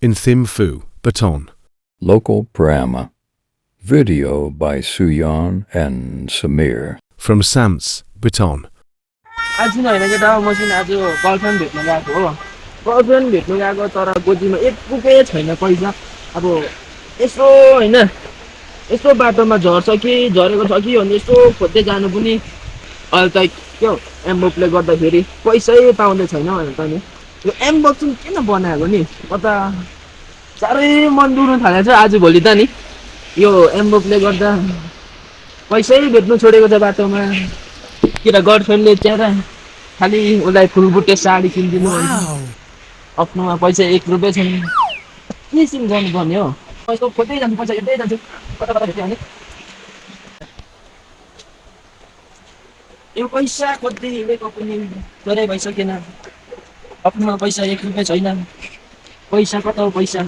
in Thimphu, Baton. Local Brahma. Video by Suyan and Samir. From Sams, Baton. आज होइन केटा machine आज girlfriend भेट्न गएको हो गर्लफ्रेन्ड भेट्न गएको तर गोजीमा एक रुपैयाँ छैन पैसा अब यसो होइन यसो बाटोमा झर्छ कि झरेको छ कि भने यसो खोज्दै जानु पनि अहिले त के हो एमबोकले गर्दाखेरि पैसै पाउँदै छैन भनेर त नि यो एमबोक चाहिँ किन बनाएको नि कता साह्रै मन दुख्न थालेको छ आजभोलि त नि यो एमबोकले गर्दा पैसै भेट्नु छोडेको छ बाटोमा किन गर्लफ्रेन्डले च्यारा खालि उसलाई फुलबुट्टे साडी किनिदिनु आफ्नोमा पैसा एक रुपियाँ छैन के सिम गर्नुपर्ने हो पैसा खोज्दै जान्छु पैसा हेर्दै जान्छु कता कता भेट्यो भने यो पैसा खोज्दै हिँडेको पनि थोरै भइसकेन आफ्नोमा पैसा एक रुपियाँ छैन पैसा कता हो पैसा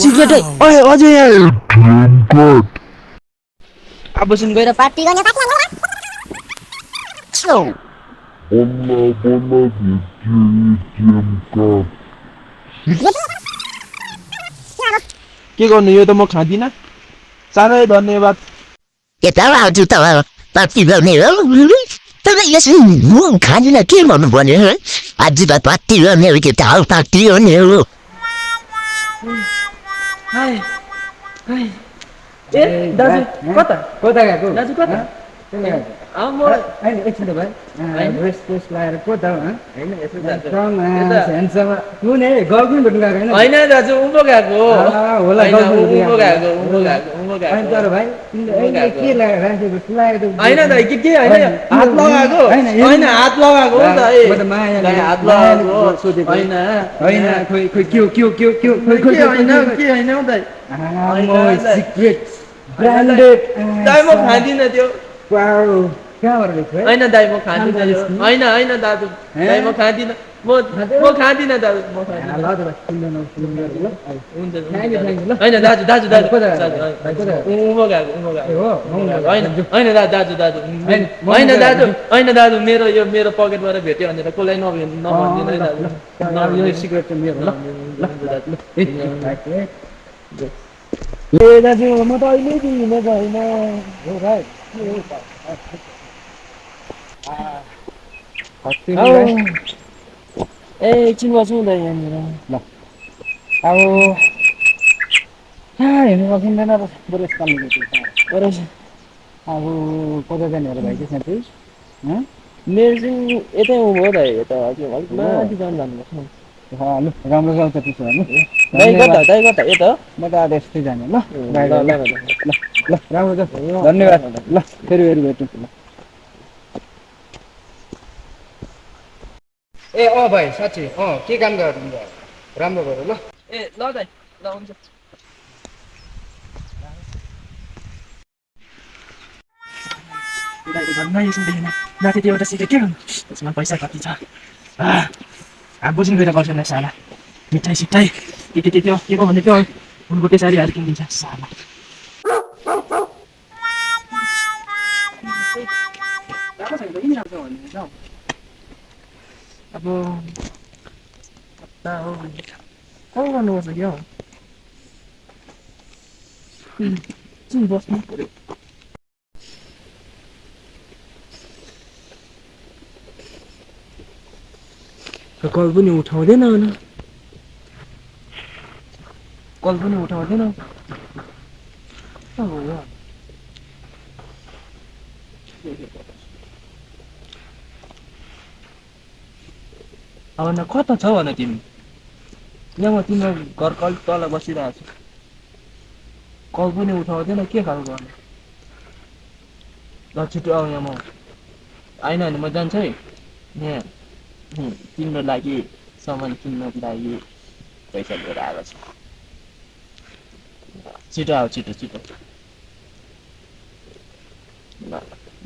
सिगरेट ओए अझै यहाँ अब सुन गएर पार्टी गर्ने के गर्नु यो त म खाँदिनँ साह्रै धन्यवाद यता आउँछु त पार्टी गर्ने हो तपाईँ यसो खाँदिनँ के भन्नु पर्ने है आज त पार्टी गर्ने हो केटा हो पार्टी गर्ने हो ए दाजु कता कता गएको दाजु कता म एकछिन भाइ ड्रेस लगाएर कता हो कुन है गर्लफ्रेन्ड भेट्नु गएको होइन दाजु उँभो गएको होला उँभो गएको तर भाइ के लगाएर राखेको होइन दाइ के होइन हात लगाएको होइन हात लगाएको हो दाइ हात लगाएको होइन होइन खोइ के होइन हौ दाइ सिक्रेट ब्रान्डेड दाइ म खाँदिनँ त्यो कहाँबाट ल्याएको है होइन दाइ म खाँदिनँ यो होइन दाजु दाइ म खाँदिनँ म खाँदिनँ दाजु म खाँदिनँ होइन दाजु उँभो गएको होइन दाजु मेरो पकेटबाट भेट्यो भनेर कसलाई नभनिदिनु है दाजु यो सिक्रेट चाहिँ मेरो ए दाजु म त अहिलेदेखि हिँडेको होइन हो भाइ ए एकछिन बसौँ दाइ यहाँनिर ल अब कहाँ हिँड्नु सकिँदैन र बरु तर अब कता जानेहरू भाइ के साथी मेरो चाहिँ यतै उँभो दाइ यता हजुर अलिक माथि जानु भन्नुपर्छ ल राम्रो गाउँछ त्यसो भने दाइ कता यता म त आज यस्तै जाने ल ल राम्रो छ धन्यवाद ल फेरि भेटौँ ल ए भाइ साँच्ची के काम गर्नु राम्रो भयो ल ए ल दाइ ल हुन्छ माथि त्यो एउटा सिक्रेट के गर्नु त्यसमा पैसा कति छ बुझ्नु गएर गर्छ नि साला मिठाई सिठाई के त्यो के को भन्ने त्यो फुलबुट्टे साडीहरू किनिदिन्छ साला अब कल गर्नुपर्छ क्या हौ बस्नु पर्यो कल पनि उठाउँदैन होइन कल पनि उठाउँदैन अब न कता छ भन तिमी यहाँ म तिम्रो घर कल तल बसिरहेको छु कल पनि उठाउँदैन के खालको गर्ने ल छिटो आऊ यहाँ म आइन भने म जान्छु है यहाँ तिम्रो लागि सामान किन्नको लागि पैसा लिएर आएको छु छिटो आऊ छिटो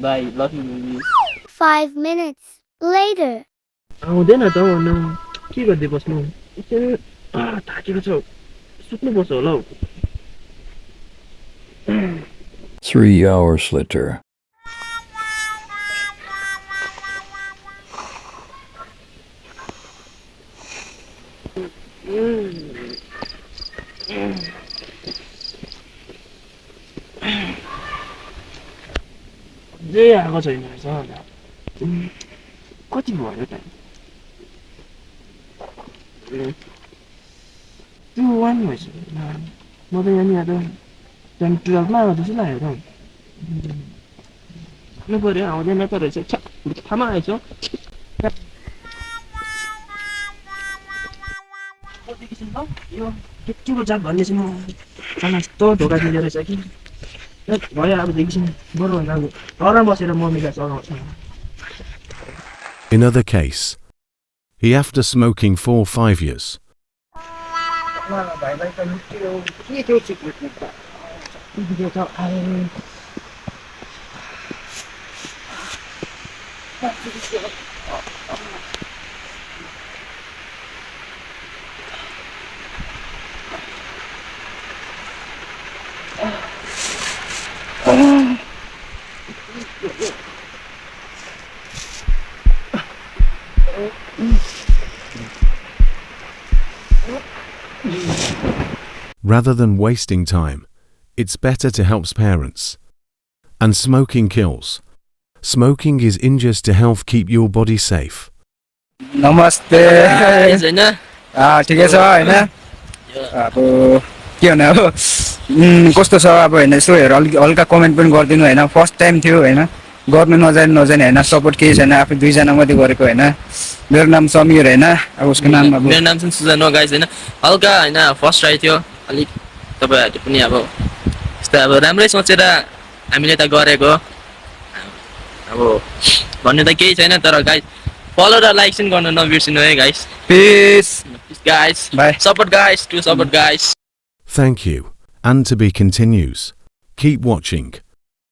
by love you baby 5 minutes later आउँदैन त हौ के गर्दै बस्नु एकछिन थाकेको छ सुत्नुपर्छ होला हौ 3 hours later. अझै आएको छैन रहेछ कति भयो टाइम 2:01 भइसक्यो म त यहाँनिर त 10-12मा आएको जस्तो लाग्यो त आउनु पऱ्यो आउँदैन त रहेछ बित्थामा आएछ यो केटीको जात भन्ने चाहिँ म साला यस्तो धोका दिँदो रहेछ कि भयो अबदेखि बरु भन्दा घरमा बसेर मम्मीलाई चलाउँछ Another case. He after smoking for 5 years. भाइलाई त निस्क्यो के त्यो सिक्रेट त Rather than wasting time, it's better to help parents. And smoking kills. Smoking is injurious to health. Keep your body safe. नमस्ते हैन ठिकै छ हैन अब के भन्नु अब कस्तो छ अब हैन यसो हेर हल्का कमेन्ट पनि गरिदिनु हैन फर्स्ट टाइम थियो हैन गर्न नजाने हैन सपोर्ट केही छैन आफै दुई जना मात्रै गरेको हैन मेरो नाम समीर हैन अब उसको नाम अब मेरो नाम चाहिँ सुजन हो गाइस हैन हल्का हैन फर्स्ट ट्राई थियो अलिक तपाईहरुले पनि अब यस्तो अब राम्रै सोचेर हामीले त गरेको अब भन्ने त केही छैन तर गाइस फलो र लाइक चाहिँ गर्न नबिर्सिनु है guys peace guys Bye. support guys to support guys Thank you. And to be continues. Keep watching.